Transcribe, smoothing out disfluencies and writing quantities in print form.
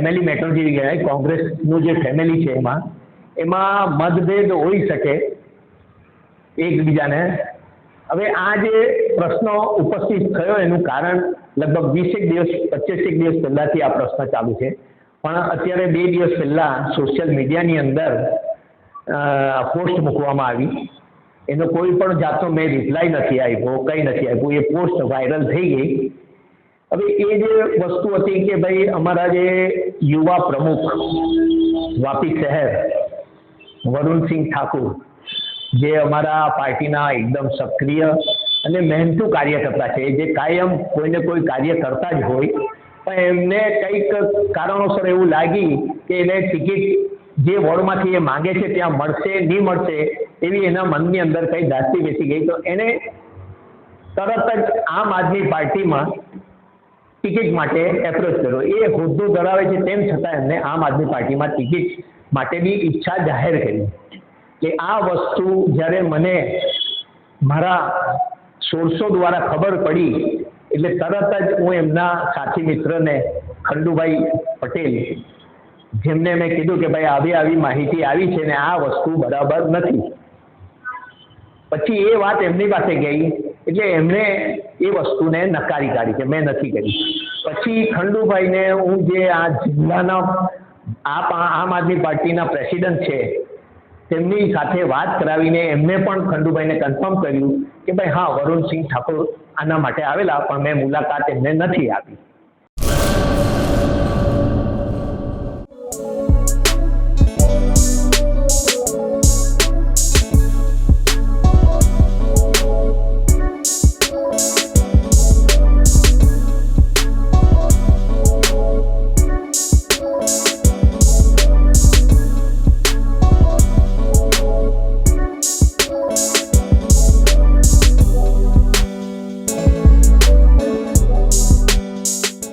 Family matter જેવી કહેવાય. કોંગ્રેસનું જે ફેમિલી છે એમાં મતભેદ હોઈ શકે એકબીજાને. હવે આ જે પ્રશ્ન ઉપસ્થિત થયો એનું કારણ લગભગ 20 દિવસ 25 દિવસ પહેલાથી આ પ્રશ્ન ચાલુ છે. પણ અત્યારે 2 દિવસ પહેલા સોશિયલ મીડિયાની અંદર પોસ્ટ મૂકવામાં આવી. એનો કોઈ પણ જાતનો મેં રિપ્લાય નથી આપ્યો, કંઈ નથી આપ્યું. એ પોસ્ટ વાયરલ થઈ ગઈ. હવે એ જે વસ્તુ હતી કે ભાઈ અમારા જે યુવા પ્રમુખ વાપી શહેર વરુણસિંહ ઠાકુર, જે અમારા પાર્ટીના એકદમ સક્રિય અને મહેનતુ કાર્યકર્તા છે, જે કાયમ કોઈને કોઈ કાર્ય કરતા જ હોય, પણ એમને કંઈક કારણોસર એવું લાગી કે એને ટિકિટ જે વોર્ડમાંથી એ માંગે છે ત્યાં મળશે નહીં મળશે એવી એના મનની અંદર કંઈ દાસ્તી બેસી ગઈ. તો એને તરત જ આમ આદમી પાર્ટીમાં ટિકિટ માટે એપ્રોચ કર્યો. એ હોદ્દો ધરાવે છે તેમ છતાં એમને આમ આદમી પાર્ટીમાં ટિકિટ માટેની ઈચ્છા જાહેર કરી. કે આ વસ્તુ જ્યારે મને મારા સોર્સો દ્વારા ખબર પડી એટલે તરત જ હું એમના સાથી મિત્રને ખંડુભાઈ પટેલ, જેમને મેં કીધું કે ભાઈ આવી આવી માહિતી આવી છે ને આ વસ્તુ બરાબર નથી. પછી એ વાત એમની પાસે ગઈ એટલે એમણે એ વસ્તુને નકારી કાઢી કે મેં નથી કરી. પછી ખંડુભાઈને હું જે આ જિલ્લાના આમ આદમી પાર્ટીના પ્રેસિડન્ટ છે તેમની સાથે વાત કરાવીને એમને પણ ખંડુભાઈને કન્ફર્મ કર્યું કે ભાઈ હા વરુણસિંહ ઠાકોર આના માટે આવેલા, પણ મેં મુલાકાત એમને નથી આપી.